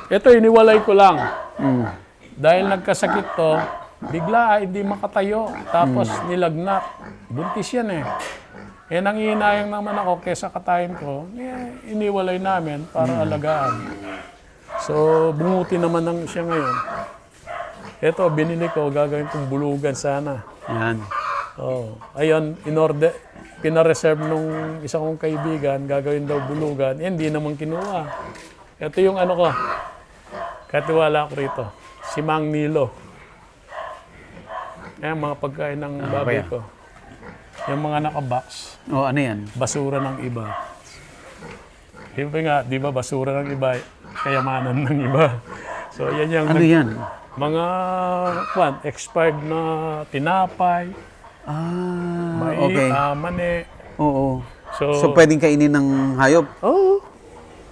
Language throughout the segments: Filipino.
Ito, iniwalay ko lang. Dahil nagkasakit to, bigla hindi makatayo. Tapos nilagnat. Buntis yan eh. Eh, nangihinayang naman ako kesa katayin ko, iniwalay namin para alagaan. So, bunguti naman siya ngayon. Ito, binili ko, gagawin kong bulugan sana. Yan. Oh, ayun, in-order, pinareserve nung isa kong kaibigan, gagawin daw bulugan. Hindi naman kinuha. Ito yung ano ko, katiwala ko rito, si Mang Nilo. Ayan, mga pagkain ng baboy ko. Yung mga naka-box, Ano yan? basura ng iba. Siyempre nga, di ba, basura ng iba, kayamanan ng iba. So, yan yung Ano yan? mga expired na tinapay, Okay. mani. Oo. So, So, pwedeng kainin ng hayop? oh,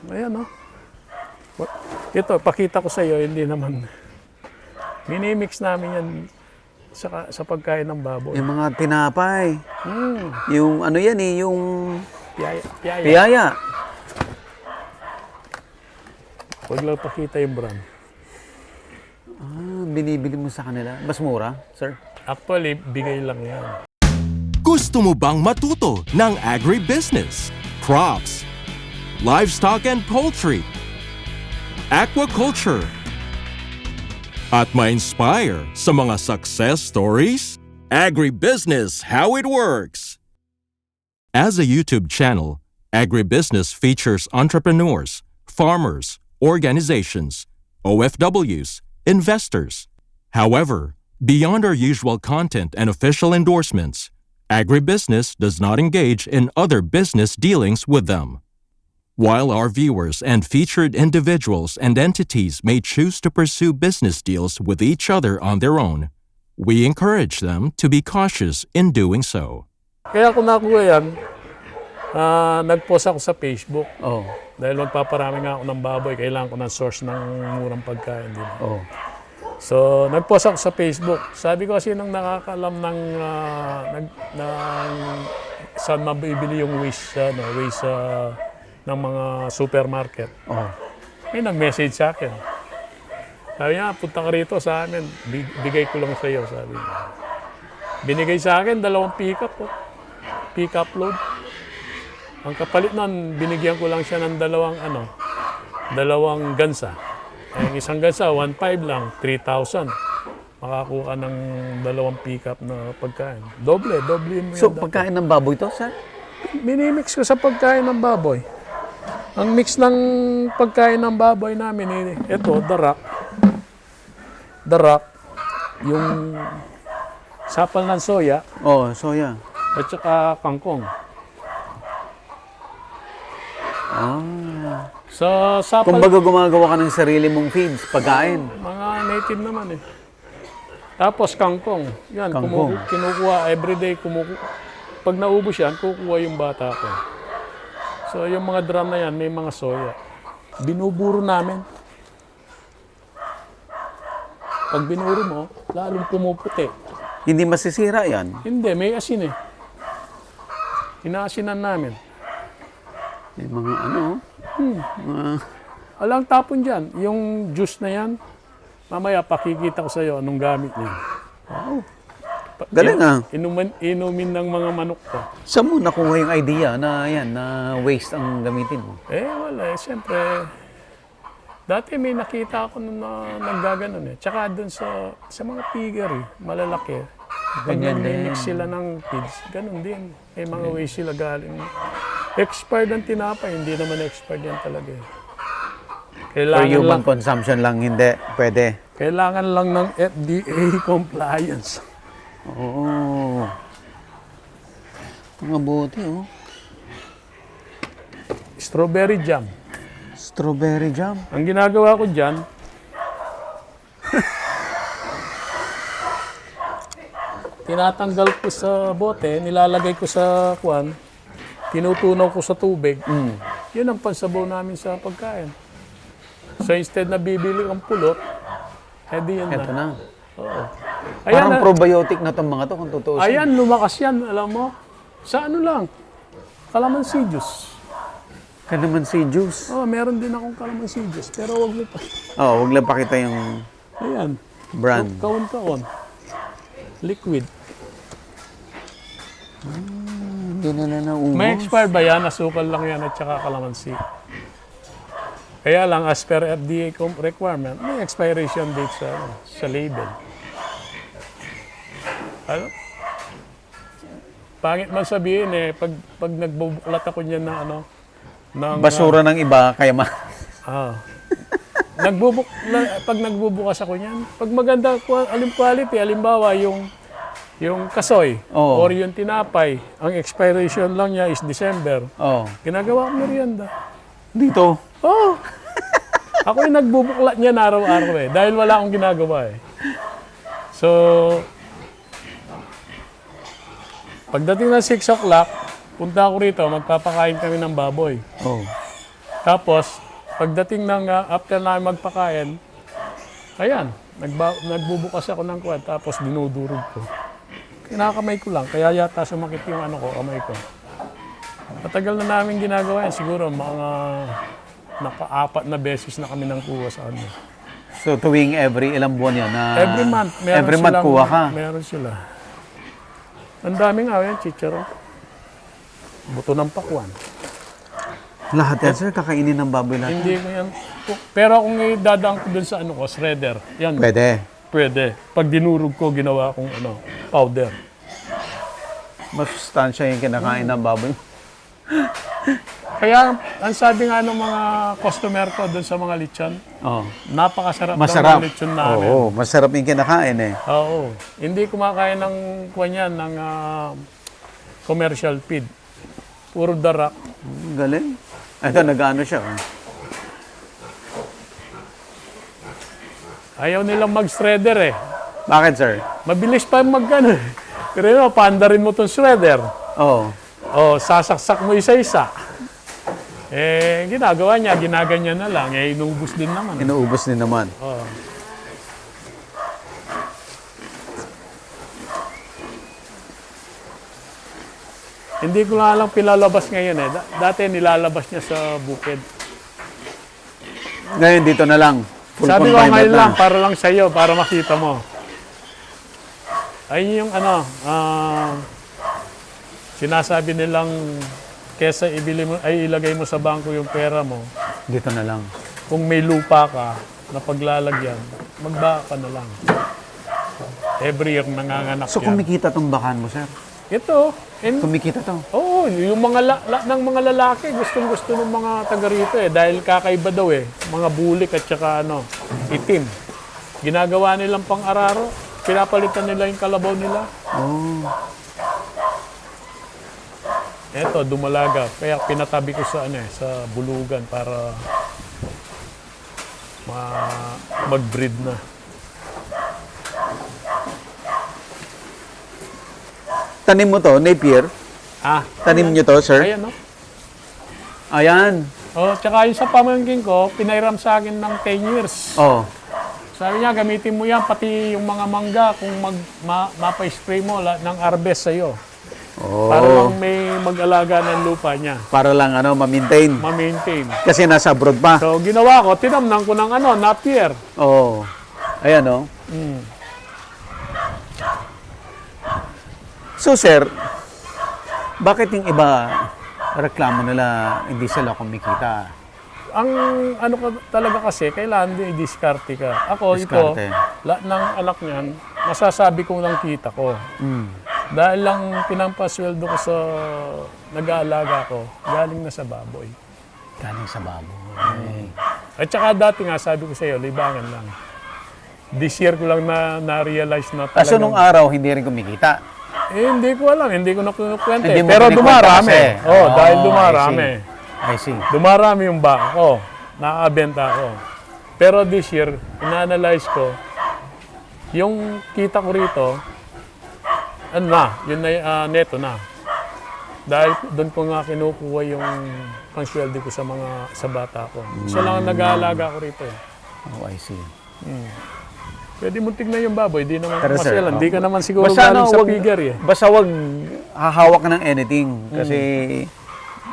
ayan oh. Ito, pakita ko sa iyo, hindi naman. Minimix namin yan sa pagkain ng baboy. Yung mga tinapay. Yung ano yan eh, yung Piyaya. piyaya. Huwag lang pakita yung brand. Binibili mo sa kanila. Mas mura, sir? Actually, bigay lang yan. Gusto mo bang matuto ng agribusiness, crops, livestock and poultry, aquaculture, at ma-inspire sa mga success stories? Agribusiness How It Works! As a YouTube channel, Agribusiness features entrepreneurs, farmers, organizations, OFWs, investors. However, beyond our usual content and official endorsements, Agribusiness does not engage in other business dealings with them. While our viewers and featured individuals and entities may choose to pursue business deals with each other on their own, we encourage them to be cautious in doing so. Kaya kung nakuha yan, nag-post ako sa Facebook. Oh. Dahil magpaparami nga ako ng baboy, kailangan ko ng source ng murang pagkain. Di ba? Oh. So, nag-post ako sa Facebook. Sabi ko kasi nang nakakalam ng saan mabibili yung waste, ng mga supermarket. Oh. May nag-message sa akin. Sabi niya, punta ka rito sa amin. Bigay ko lang sa iyo, sabi niya. Binigay sa akin, 2 pick-up. Pick-up load. Ang kapalit nun, binigyan ko lang siya ng 2 gansa. Ang isang gansa, 1.5 lang, 3,000. Makakuha ng 2 pick-up na pagkain. Doble mo So, yan. pagkain ng baboy to, sir? Minimix ko sa pagkain ng baboy. Ang mix ng pagkain ng baboy namin, ito, darak, yung sapal ng soya, Oh, soya. at saka kangkong. Sa sapal, Kumbaga gumagawa ka ng sarili mong feeds, pagkain. mga native naman eh. Tapos kangkong. Yan, Kangkong. kinukuha everyday. Pag naubos yan, kukuha yung bata ko. So yung mga drum na yan, may mga soya. Binuburo namin. Pag binuro mo, lalong pumuputi. Hindi masisira yan. Hindi, may asin eh. Inaasinan namin. May mga ano, Alang tapon dyan, yung juice na yan, mamaya pakikita ko sa'yo anong gamit niya. galing ah. Inumin ng mga manok ko. Saan mo nakuha yung idea na yan, na waste ang gamitin mo? Wala eh. Siyempre, dati may nakita ako na naggaganon eh. Tsaka dun sa mga piggery, malalaki. Pag Ganyan nag-mix sila ng feeds, ganun din. May mga waste sila galing. Expired ang tinapay, hindi naman expired yan talaga eh. For human consumption lang, hindi. Pwede. Kailangan lang ng FDA compliance. Oo. Mabuti, oh. Strawberry jam. Strawberry jam. Ang ginagawa ko dyan, tinatanggal ko sa bote, nilalagay ko sa kwan, tinutunaw ko sa tubig. Yun ang pansabaw namin sa pagkain. So instead na bibili ang pulot, di yan Ito na. na. Oo. Parang Ayan, probiotic na itong mga to kung totoo. ayan, lumakas yan, alam mo. Sa ano lang, calamansi juice. Kalamansi juice. Oh, meron din akong calamansi juice. Pero wag mo pa. Oh, wag lang pakita yung Ayan. brand. Kaon-kaon. Liquid. Hindi na naubos. May expired ba yan? Asukal lang yan at saka calamansi. Kaya lang, as per FDA requirement, may expiration date sa label. Ano? Pangit man sabihin pag nagbubuklat ako niyan ng ano, ng, Basura ng iba, kaya pag nagbubukas ako niyan, pag maganda quality, halimbawa yung kasoy Oo. or yung tinapay, ang expiration lang niya is December. Oh. Ginagawa ko merienda. Dito. Oh. Ako yung nagbubuklat niyan araw-araw dahil wala akong ginagawa So, pagdating ng 6 o'clock, punta ako rito, magpapakain kami ng baboy. Oh. Tapos, pagdating ng after namin magpakain, ayan, nagbubukas ako ng kwan, tapos dinudurog ko. Kinakamay ko lang, kaya yata sumakit yung kamay ko. Matagal na namin ginagawa yan, siguro mga naka-4 na beses na kami nang kuha sa ano. So tuwing every ilang buwan yun? Every month, meron every month silang- kuha ka? Meron sila. Ang daming yan, chicharo. Buto ng pakwan. Lahat yan, sir, kakainin ng baboy lahat. Hindi ko yan. Pero kung idadaan ko dun sa shredder, yan. Pwede. Pwede. Pag dinurog ko, ginawa kong powder. Mas sustansya yung kinakain ng baboy. Kaya, ang sabi nga ng mga customer ko dun sa mga lechon, Oh. napakasarap Masarap. ng lechon namin. Oo, masarap yung kinakain eh. Oo. Hindi kumakain ng kwan ng commercial feed. Puro darak. Galing. Ito, nag-ano siya. Ayaw nilang mag-shredder Bakit, sir? Mabilis pa mag-ano Pero paandarin mo tong shredder. Oo. Sasaksak mo isa-isa. Ginagawa niya, ginaganyan na lang. Inubos din naman. Inuubos din naman. Oo. Hindi ko lang pilalabas ngayon Dati nilalabas niya sa bukid. Ngayon, dito na lang. Full Sabi ko confinement ngayon na. lang, para lang sa'yo, para makita mo. Ayun yung sinasabi nilang kesa ilagay mo sa bangko yung pera mo, Dito na lang. kung may lupa ka na paglalagyan, magbaka ka na lang. Every year nanganganak So, yan. kumikita tong bakan mo, sir? Ito, Kumikita to. oo, yung mga ng mga lalaki, gustong-gusto ng mga taga rito dahil kakaiba daw mga bulik at saka itim. Ginagawa nilang pang-araro, pinapalitan nila yung kalabaw nila. Oh. Eto, dumalaga. Kaya pinatabi ko sa sa bulugan para mag-breed na. Tanim mo to, Napier. Tanim nyo to, sir? Ayan, Ayan. tsaka yung sa pamangkin ko, pinairam sa akin ng 10 years. Oh. Sabi niya, gamitin mo yan, pati yung mga mangga, kung mapa-spray mo ng harvest sa'yo. Oh. Para lang may mag-alaga ng lupa niya. Para lang ma-maintain. Ma-maintain. Kasi nasa abroad pa. So, ginawa ko, tinamnan ko ng Napier. Oh. Ayan, oh. So, sir, bakit yung iba reklamo nila hindi sila kumikita? Ang ko talaga kasi, kailangan din i-discarte ka. Ako, Diskarte. lahat ng anak niyan, masasabi kong lang kita ko. Dahil lang pinampasweldo ko sa nag-aalaga ko, galing na sa baboy. Galing sa baboy. At saka dati nga, sabi ko sa iyo, libangan lang. This year ko lang na-realize na talagang... Kaso nung araw, hindi rin kumikita. hindi ko alam, hindi ko na kinukwenta. Hindi mo Pero kinikwenta dumarami. kasi. Dahil Oh, dumarami. I see. Dumarami yung baka ko. Nakabenta ko. Pero this year, ina-analyze ko, yung kita ko rito, yun na, neto na. Dahil doon ko nga kinukuha yung pangsweldo ko sa bata ko. Isa lang ang nag-aalaga ko rito. Oh, I see. Pwede mo tignan yung baboy, di naman Pero sir, masyalan. Di ka naman siguro galing sa figure Basta wag hahawak ka ng anything. Kasi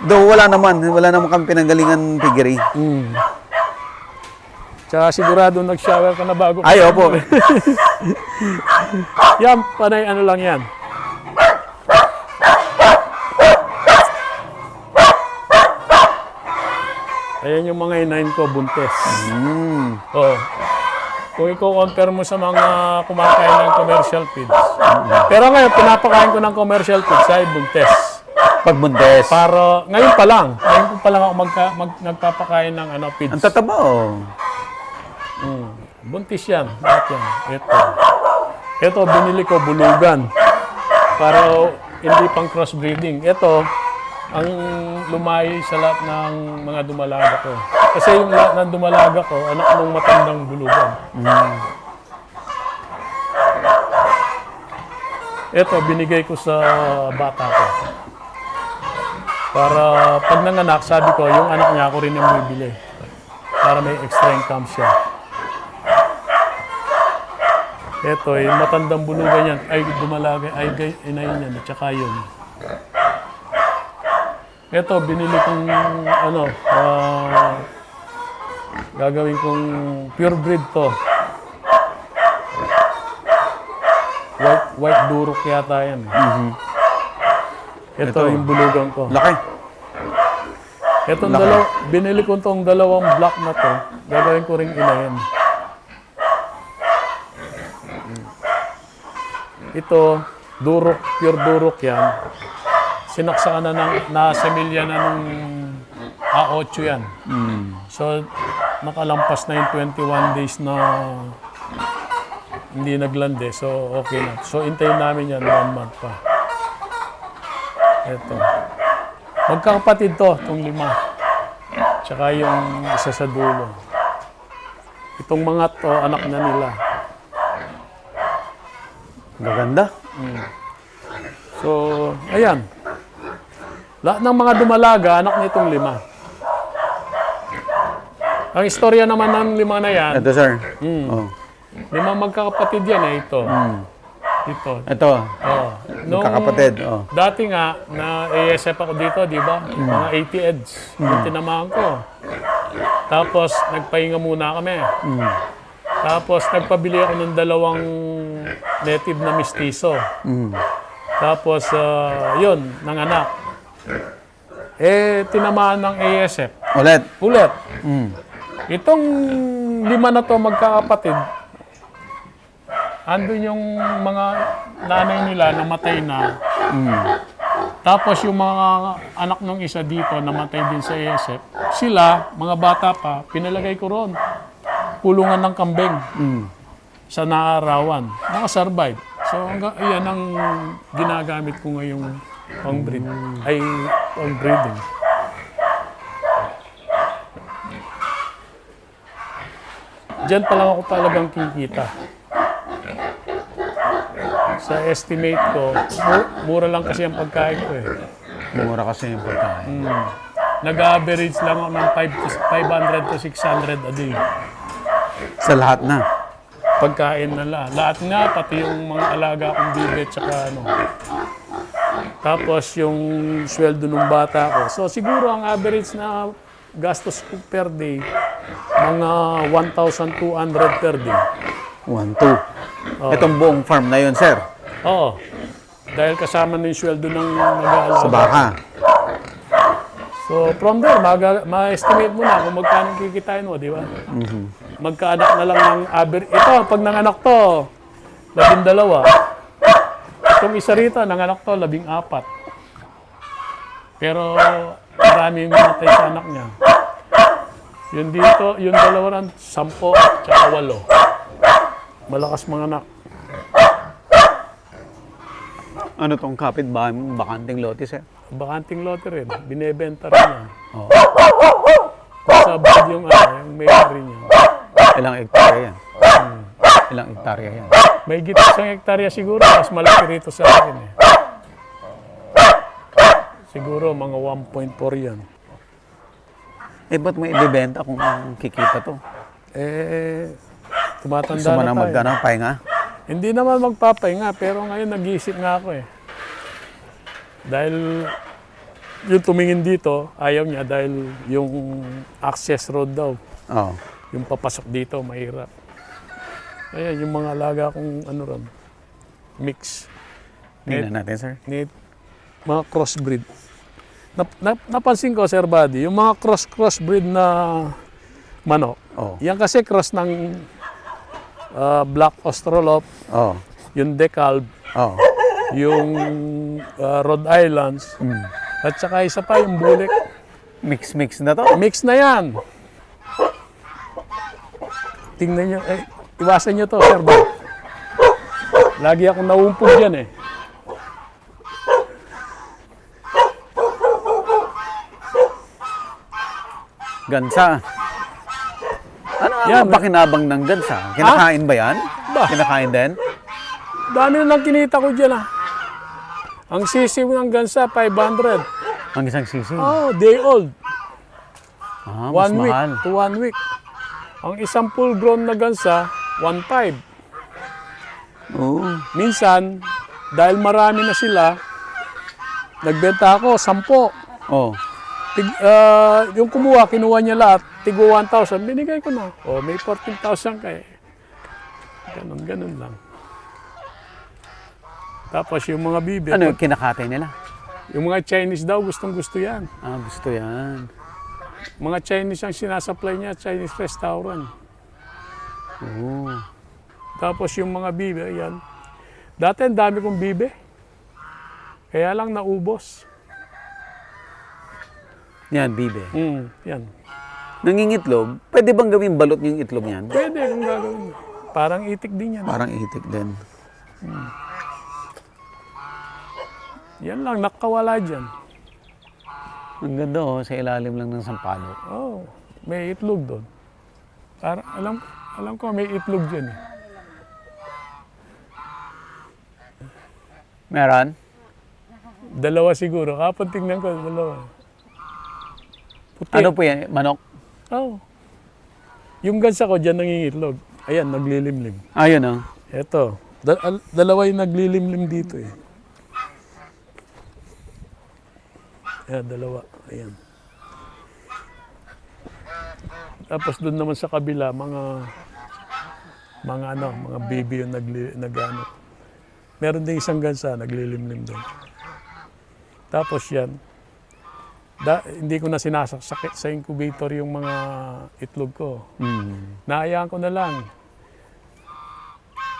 Though wala naman kami pinanggalingan piggery. Tsaka sigurado nag-shower ka na bago. Ay, opo. Yan, panay ano lang yan. Ayan yung mga inahin ko, buntes. Oh. Kung i-compare mo sa mga kumakain ng commercial feeds. Pero ngayon, pinapakain ko ng commercial feeds ay buntes. Pagbundes. Para, ngayon pa lang ako nagpapakain ng feeds. Ang tataba, oh. Buntis yan. Lahat yan. Ito, binili ko bulugan. Para hindi pang crossbreeding. Ito, ang lumayi sa lahat ng mga dumalaga ko. Kasi yung lahat ng dumalaga ko, anak ng matandang bulugan. Ito, binigay ko sa bata ko. Para pag nanganak, sabi ko, yung anak niya ako rin yung bibili. Para may extra income siya. Ito, yung matandang bulugan yan, ay dumalaga, ay inayin yan, at saka yun. Ito, binili kong, gagawin kong pure breed to. White durok yata yan. Ito, yung bulugan ko. Laki. Itong binili ko itong dalawang black na to, gagawin ko ring inayin. Ito, durok, pure durok yan. Sinaksakan na nasa milya na nung A8 yan. So, nakalampas na yung 21 days na hindi naglande. So, okay na. So, intayin namin yan 1 month pa. Ito. Magkakapatid to, itong 5. Tsaka yung isa sa dulo. Itong mga to, anak na nila. Gaganda. So, ayan. Lahat ng mga dumalaga, anak nitong 5. Ang istorya naman ng 5 na yan, Ito, sir. Oh. 5 magkakapatid yan ito. Ito. Oh. Magkakapatid. Oh. Dati nga, na ASF ako dito, di ba? Mga 80 EDs. Yung tinamaan ko. Tapos, nagpahinga muna kami. Tapos, nagpabili ako ng 2 native na mestizo. Tapos, yun, nanganak. Tinamaan ng ASF. Ulit. Itong 5 na to magkakapatid, andun yung mga nanay nila namatay na. Tapos yung mga anak ng isa dito namatay din sa ASF. Sila, mga bata pa, pinalagay ko ron. Kulungan ng kambing. Sa naarawan. Nakasurvive. So, yan ang ginagamit ko ngayong pang-breed. Ay, pang-breeding. Diyan pa lang ako talagang kikita. Sa estimate ko, mura lang kasi ang pagkain ko eh. Mura kasi yung pagkain. Nag-average lang ako ng 500 to 600 a day. Sa lahat na. Pagkain na lahat nga, pati yung mga alaga kong bibe, tsaka Tapos yung sweldo ng bata ko. So siguro ang average na gastos ko per day, mga 1,200 per day. 1, 2. Itong buong farm na yun, sir. Oo. Dahil kasama na yung sweldo ng nag-aalaga. Sa baka. So from there, ma-estimate mo na kung magkano kikitain mo, di ba? Magkaanak na lang ng average. Ito, pag nanganak to, 12. Itong isa rito, nanganak to, 14. Pero maraming matay sa anak niya. Yun dito, yung 2 10 tsaka 8. Malakas mga anak. Ano tong kapitbahay mo? Bakanting lote, sir? Bakanting lote rin. Binebenta rin yan. Oo. Sa bad yung may-ari niya. Ilang hektarya yan? Ilang hektarya yan? May git 1 hektarya siguro. Mas malaki rito sa akin eh. Siguro mga 1.4 yan. Ba't mo ibibenta kung kikita to? Tumatanda Gusto mo na na tayo. magkano? Pahinga? Hindi naman magpapahinga, pero ngayon nag-iisip nga ako eh. Dahil yung tumingin dito, ayaw niya dahil yung access road daw. Oo. Yung papasok dito, mahirap. Ayan, yung mga alaga kong ano ron, mix. Tingnan natin, sir. Mga crossbreed. Napansin ko, Sir Buddy, yung mga crossbreed na manok, Oo. yan kasi cross ng Black Australorp, Oo. yung Decalb, Oo. yung Rhode Islands, at saka isa pa yung Bulek. Mix na to. Mix na yan. Tingnan nyo, iwasan nyo to, Sir Buddy. Lagi akong nauumpog dyan eh. Gansa. Ano Yan, ang pakinabang ng gansa? Kinakain ba yan? Ba? Kinakain din? Dami na lang kinita ko dyan ah. Ang sisiw ng gansa, 500. Ang isang sisi. Oh, day old. Ah, mas 1 week mahal. to 1 week. Ang isang full grown na gansa, 1.5. Oo. Minsan, dahil marami na sila, nagbenta ako, 10. Oh. Yung kumuha, kinuha niya lahat, tigo 1,000, binigay ko na. Oh, may 14,000 kay. Ganun lang. Tapos yung mga bibi, Ano yung kinakatay nila? yung mga Chinese daw, gustong-gusto yan. Ah, gusto yan. Mga Chinese ang sinasupply niya, Chinese restaurant. Oo. Tapos yung mga bibe, ayan. Dati ang dami kong bibe. Kaya lang naubos. Yan, bibe. Yan. Nangingitlog, pwede bang gawing balot yung itlog niyan? Pwede kung gagawin. Parang itik din yan. Parang itik din. Yan lang, nakawala dyan. Ang ganda oh, sa ilalim lang ng sampalok. Oh, may itlog doon. Parang, alam ko may itlog dyan eh. Meron? Dalawa siguro. Kapag tingnan ko, dalawa. Puti. Ano po yan? Manok? Oh. Yung gansa ko dyan nangingitlog. Ayan, naglilimlim. Ayun oh. Eto, dalawa yung naglilimlim dito eh. Ayan, dalawa. Ayan. Tapos doon naman sa kabila, mga baby yung nag-ano. Meron din isang gansa, naglilimlim doon. Tapos yan, hindi ko na sinasakit sa incubator yung mga itlog ko. Naayaan ko na lang.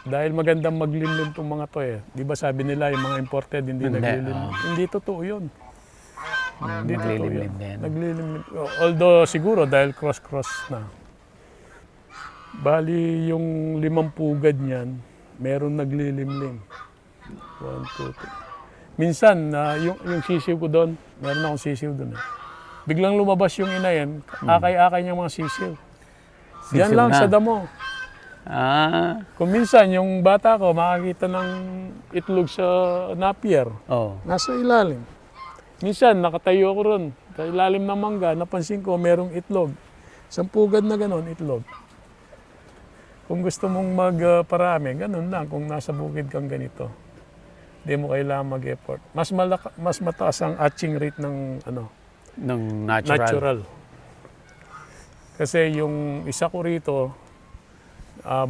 Dahil magandang maglimlim itong mga to eh. Di ba sabi nila yung mga imported hindi naglilimlim. Hindi totoo yun. Hindi totoo Naglilimlim yun. din. Naglilimlim. Although siguro dahil cross-cross na. Bali yung 5 pugad niyan, meron naglilimlim. 1, 2, 3. Minsan, yung sisiw ko doon, meron akong sisiw doon. Biglang lumabas yung ina yan, akay-akay niyang mga sisiw. Diyan Sisiw lang na. sa damo. Ah. Kung minsan, yung bata ko makakita ng itlog sa napier, Oh. nasa ilalim. Minsan, nakatayo ko ron, sa ilalim ng mangga, napansin ko merong itlog. Isang pugad na ganon, itlog. Kung gusto mong magparami, ganun lang, kung nasa bukid kang ganito. Hindi mo kailangan mag-effort. Mas mataas ang hatching rate ng Ng natural. natural. Kasi yung isa ko rito,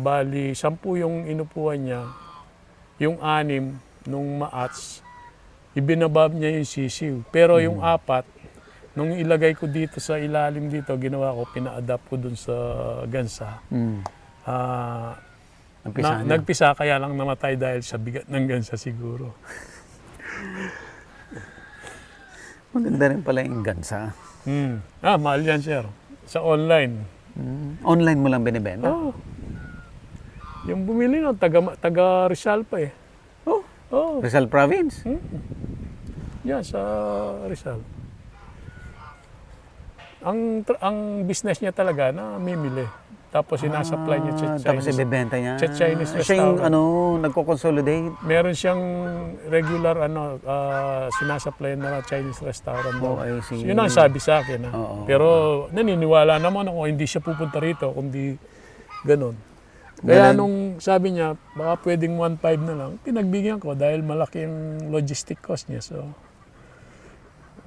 bali 10 yung inupuan niya, yung 6 nung maats, ibinabab niya yung sisiw. Pero yung 4, nung ilagay ko dito sa ilalim dito, ginawa ko, pina-adapt ko dun sa gansa. Nagpisa, kaya lang namatay dahil sa bigat ng gansa siguro. Maganda rin pala yung gansa. Mahal yan, sir. Sa online. Online mo lang binibenta? Oh. Yung bumili nun, taga Rizal pa eh. Oh. Rizal Province? Yan, sa Rizal. Ang business niya talaga na mimili. Tapos sinasupply niya sa Chinese. Tapos ibebenta niya. Sa Chinese Siya yung restaurant. nagko-consolidate. Meron siyang regular sinasupply na Chinese restaurant. Oh, I see. Yun ang sabi sa akin. Oo. Pero naniniwala naman ako hindi siya pupunta rito kundi ganun. Kaya nung sabi niya, baka pwedeng 1.5 na lang, pinagbigyan ko dahil malaki yung logistic cost niya. So,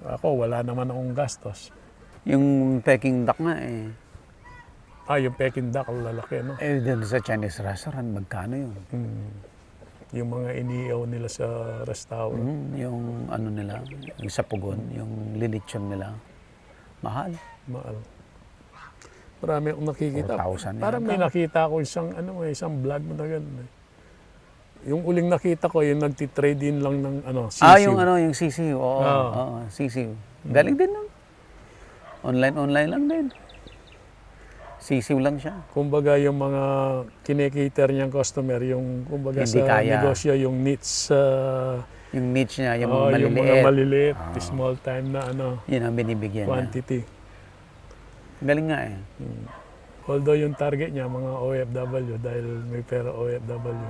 Ako, wala naman akong gastos. Yung Peking duck nga eh. Yung Peking duck, lalaki, no? Eh, dun sa Chinese restaurant, magkano yun? Yung mga iniiyaw nila sa restaurant. Yung ano nila, yung sapugon, yung lilitsyon nila. Mahal. Mahal. Marami akong nakikita. 4,000 Parang may nakita ako isang vlog mo na ganun. Yung uling nakita ko, yung nagtitrade in lang ng sisiw. Yung sisiw. Oo, sisiw. Galing din nun. Online lang din. Sisiw lang siya. Kumbaga yung mga kinikater niyang customer, yung kumbaga Hindi sa kaya. negosyo, yung niche, Yung niche niya, yung yung mga maliliit. maliliit, small time na Yun ang binibigyan niya. quantity. Galing nga eh. Although yung target niya, mga OFW, dahil may pera OFW.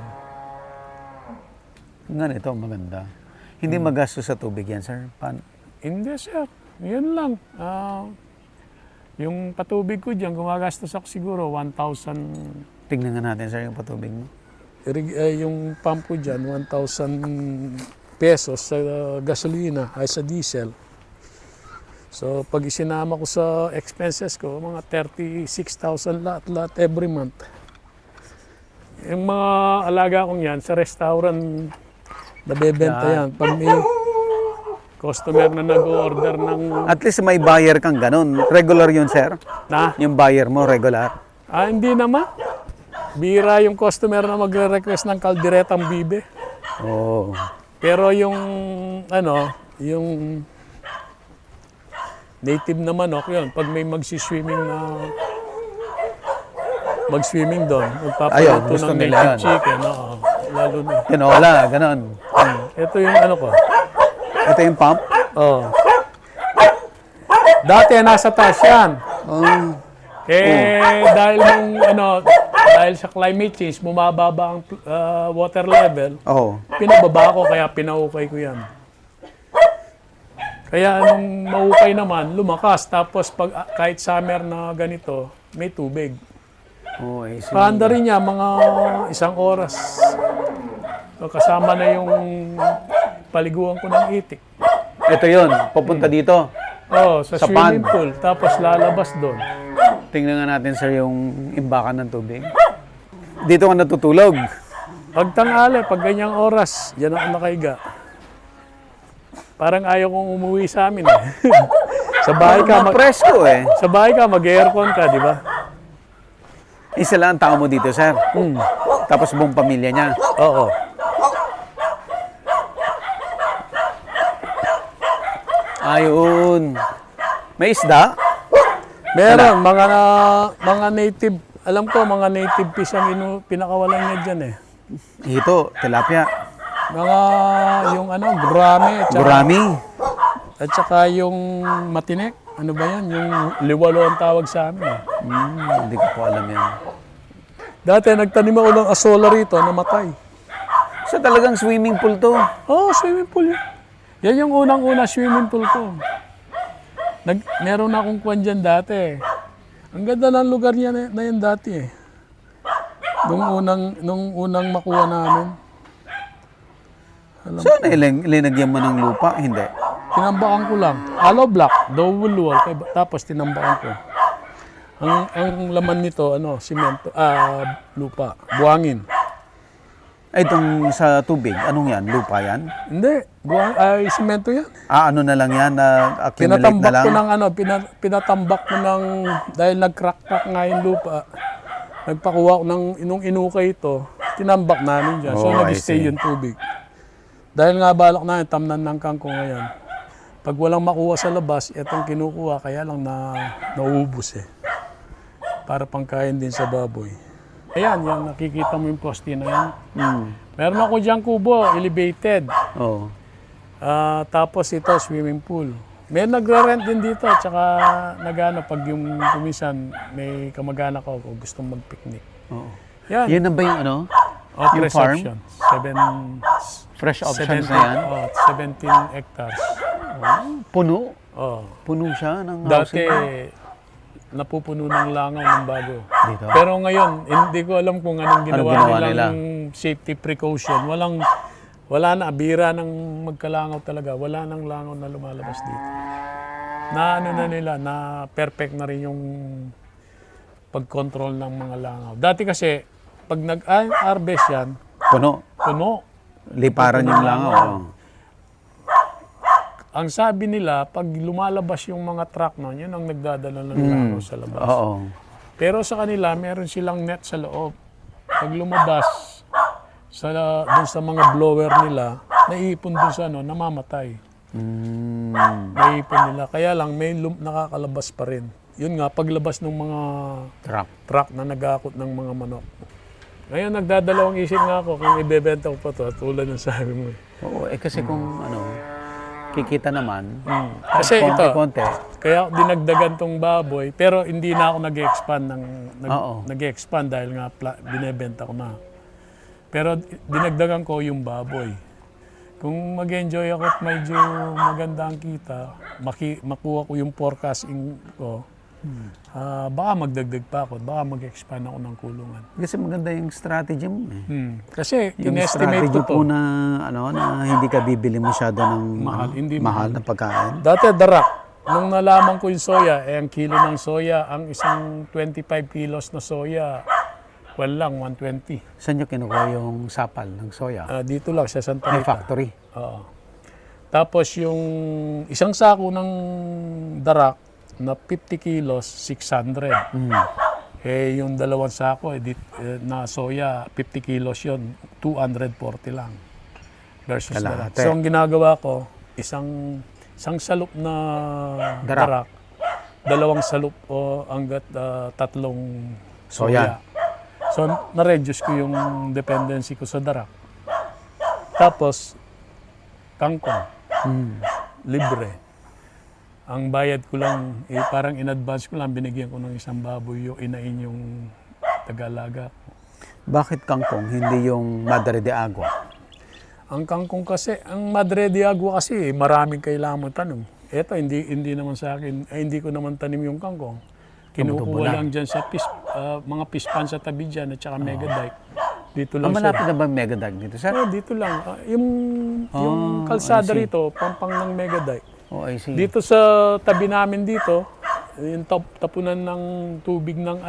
Ganito, maganda. Hindi magastos sa tubig yan, sir. Hindi, sir. Yan lang. Yung patubig ko dyan, gumagastos ako siguro 1,000. Tignan nga natin, sir, yung patubig mo. Yung pump ko dyan, 1,000 pesos sa gasolina ay sa diesel. So, pag isinama ko sa expenses ko, mga 36,000 lahat every month. Yung mga alaga kong yan, sa restaurant, nabebenta yan. Pag may customer na nag-order ng... At least may buyer kang ganun. Regular yun, sir? Na? Yung buyer mo, regular? Hindi naman. Bira yung customer na magre-request ng kalderetang bibe. Oo. Pero yung, yung native na manok yun, pag may mag-swimming doon, magpapaluto gusto ng nila native yan. chicken. Lalo na. Tinola, ganun. Ito yung ko. Ito yung pump? Oh. Dati nasa taas yan. Dahil sa climate change, bumababa ang water level. Oo. Pinababa ko, kaya pinahukay ko yan. Kaya nung mahukay naman, lumakas. Tapos kahit summer na ganito, may tubig. Oh, I see. Paanda rin niya, mga 1 oras. So, kasama na yung paliguan ko ng itik. Ito yun, papunta dito. Sa Sa swimming pond. pool. Tapos lalabas doon. Tingnan nga natin, sir, yung imbakan ng tubig. Dito ka natutulog. Pag tanghali, pag ganyang oras, yan ako nakahiga. Parang ayaw kong umuwi sa amin. Sa bahay ka, Presko eh. sa bahay ka, mag-aircon ka, di ba? Isa lang ang tao mo dito, sir. Tapos buong pamilya niya. Oo. Ayun. May isda? Meron, mga native, alam ko, mga native fish ang pinakawalan niya dyan eh. Ito, tilapia. Mga, gurame, Gurami. at saka yung matinik. Ano ba yan? Yung liwalo ang tawag sa amin. Hindi ko po alam yan. Dati nagtanim ako ng asola rito, namatay. So talagang swimming pool to. Swimming pool yan. Yan yung unang-una swimming pool ko. Meron na akong kwan dyan dati. Ang ganda ng lugar niya na yan dati eh. Nung unang makuha namin. So linagyan mo ng lupa? Hindi. Tinambakan ko lang. Hollow block, double wall, tapos tinambakan ko. Ang laman nito, simento, lupa, buhangin. Itong sa tubig, anong yan? Lupa yan? Hindi, simento yan. Ano na lang yan? Accumulate na Pinatambak lang? ko ng pinatambak ko ng, dahil nag-crack-crack nga yung lupa, nagpakuha ko nung inukay ito, tinambak namin dyan. So I nag-stay see. yung tubig. Dahil nga balak na, tamnan ng kangkong ngayon. Pag walang makuha sa labas, itong kinukuha, kaya lang naubos eh. Para pangkain din sa baboy. Ayan, yan, nakikita mo yung poste na yan. Meron ako diyang kubo, elevated. Oo. Tapos ito, swimming pool. May nagre-rent din dito, tsaka pag yung kumisan, may kamag-anak ako gustong mag-picnic. Oo. Yan, Yan na ba yung ano? Yung farm? option. Fresh options na yan? 17 hectares. Puno? Oh. Puno siya ng Dati, housing? napupuno ng langaw ng bago. Dito? Pero ngayon, hindi ko alam kung anong ginawa ginawa nilang safety precaution. Walang Wala na, bira ng magkalangaw talaga. Wala nang langaw na lumalabas dito. Na ano na nila, na perfect na rin yung pag-control ng mga langaw. Dati kasi, pag nag-harvest yan, Puno. puno. Liparan yung langaw. Oh. Ang sabi nila, pag lumalabas yung mga truck nun, yun ang nagdadala ng langaw sa labas. Oo. Pero sa kanila, meron silang net sa loob. Pag lumabas, dun sa mga blower nila, naiipon dun sa namamatay. Naiipon nila. Kaya lang, may nakakalabas pa rin. Yun nga, paglabas ng mga truck na nag-aakot ng mga manok. Ngayon, nagdadalawang isip nga ako kung ibebenta ko pa to, tulad ng sabi mo. Oo, kasi kung kikita naman, Kasi konti-konti. Kaya dinagdagan tong baboy, pero hindi na ako nag-expand Oo. nag-expand dahil nga binebenta ko na. Pero dinagdagan ko yung baboy. Kung mag-enjoy ako at medyo maganda ang kita, makuha ko yung forecasting ko, baka magdagdag pa ako, baka mag-expand ako ng kulungan. Kasi maganda yung strategy mo. Kasi Yung in-estimate strategy ko to. po na, na hindi ka bibili masyado ng mahal na pagkain. Dati darak, nung nalaman ko yung soya, ang kilo ng soya, ang isang 25 kilos na soya, lang, 120. Saan nyo kinukuha yung sapal ng soya? Dito lang, sa Santa May Rita. factory. Oo. Tapos yung isang sako ng darak na 50 kilos, 600. Eh, yung dalawang sako na soya, 50 kilos yun, 240 lang. Versus darak. Kalahati. So, ang ginagawa ko, isang salup na darak, dalawang salup o hanggat tatlong soya. So, na-reduce ko yung dependency ko sa darak. Tapos, kangkong. Libre. Ang bayad ko lang, parang in-advance ko lang, binigyan ko ng isang baboy yung inain yung Tagalaga. Bakit kangkong, hindi yung Madre de Agua? Ang kangkong kasi, ang Madre de Agua kasi, maraming kailangan mo tanim. Eto, hindi naman sa akin, hindi ko naman tanim yung kangkong. Kinukuha lang dyan sa mga pispan sa tabi dyan at saka Megadike. Dito lang Malapit na ba Megadike dito, sir? dito lang. Yung kalsada rito, pampang ng Megadike. Oh, I see. Dito sa tabi namin dito, yung tapunan ng tubig ng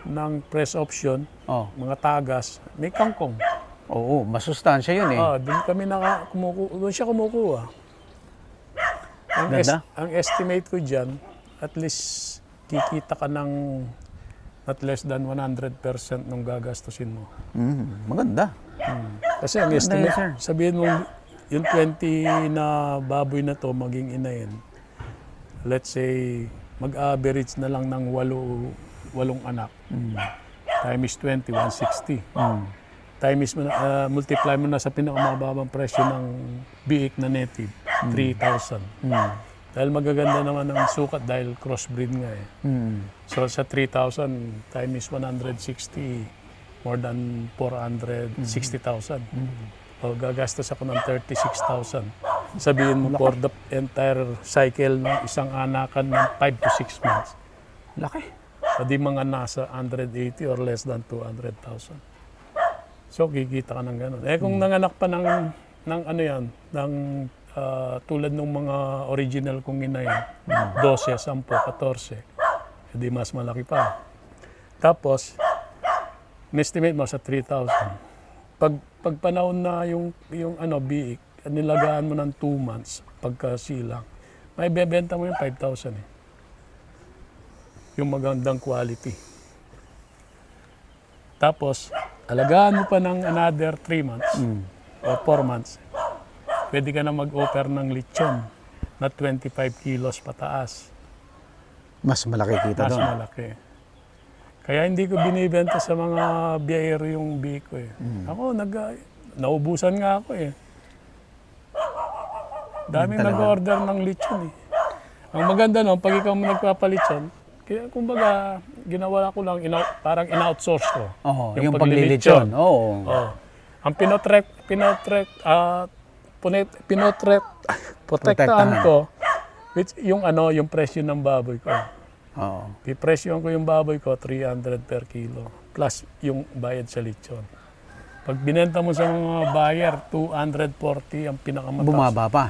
ng press option, mga tagas, may kangkong. Oo, masustansya yun eh. Doon kami doon siya kumukuha. Ang estimate ko diyan, at least kikita ka ng not less than 100% ng gagastusin mo. Maganda. Kasi ang estimate, sabihin mo yung 20 na baboy na to maging inayin. Let's say mag-average na lang ng 8 anak. Times 20, 160. Times multiply mo na sa pinakamababang presyo ng biik na native, 3,000. Dahil magaganda naman ang sukat dahil crossbreed nga eh. So sa 3,000 times 160, more than 460,000. O gagastos ako ng 36,000. Sabihin mo for the entire cycle ng isang anakan ng 5 to 6 months. Laki. O di mga nasa 180 or less than 200,000. So kikita ka ng ganun. Eh kung nanganak pa ng ano yan, ng tulad ng mga original kong inayin, 12, 10, 14, hindi mas malaki pa. Tapos, estimate mo sa 3,000. Pag panahon na yung biik, nilagaan mo ng 2 months pagkasilang, may bebenta mo yung 5,000 eh. Yung magandang quality. Tapos, alagaan mo pa ng another 3 months o 4 months. Pwede ka na mag-offer ng lechon na 25 kilos pataas. Mas malaki kita doon. Mas malaki. Kaya hindi ko binibenta sa mga biyahero yung biik ko eh. Ako, naubusan nga ako eh. Daming nag-order ng lechon eh. Ang maganda no, pag ikaw nagpapalechon, kaya kumbaga, ginawa ko lang, parang in-outsource ko. Yung paglilechon. Oo. Ang protektahan ko, which yung presyo ng baboy ko. Ipresyohan ko yung baboy ko, 300 per kilo. Plus yung bayad sa lechon. Pag binenta mo sa mga buyer, 240 ang pinakamatas. Bumaba pa.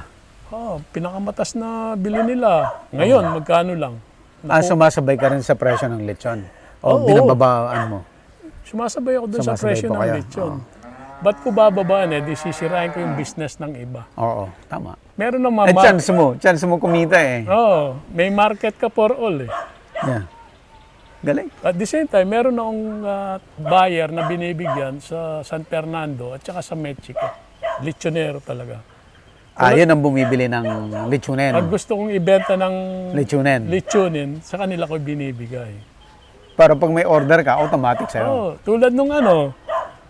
Pinakamatas na bili nila. Ngayon, magkano lang? Sumasabay ka rin sa presyo ng lechon? O Oo. binababaan mo? Sumasabay ako doon sa Sumasabay presyo po ng kayo? lechon. Ba't ko bababaan di sisirain ko yung business ng iba. Oo, tama. Meron ng Eh, mga... chance mo kumita eh. may market ka for all eh. Yeah. Galing. At the same time, meron akong buyer na binibigyan sa San Fernando at saka sa Mexico. Lechonero talaga. Yun ang bumibili ng lechonen. Pag gusto kong ibenta ng lechonin, sa kanila ko binibigay. Para pag may order ka, automatic sa'yo. Tulad nung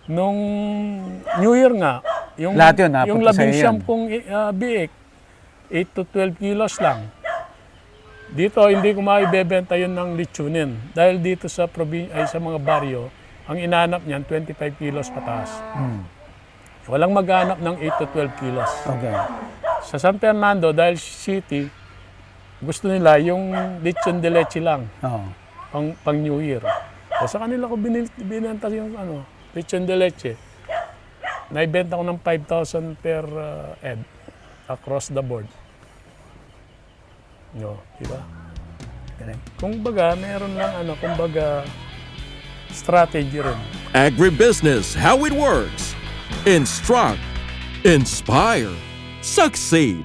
nung New Year nga, yung, Lahat yun, napunta yung sa'yo 11 yan. kong biik, 8 to 12 kilos lang. Dito, hindi ko maibebenta yun ng lechonin. Dahil dito sa sa mga baryo, ang inanap niyan, 25 kilos pataas. Walang maghanap ng 8 to 12 kilos. Okay. Sa San Fernando, dahil city, gusto nila yung lechon de leche lang, Oo. pang New Year. Sa kanila ko binenta yung lechon de leche. Naibenta ko ng 5,000 per head across the board. Diba? Galing. Kumbaga, meron lang strategy rin. Agribusiness, how it works. Instruct, inspire, succeed.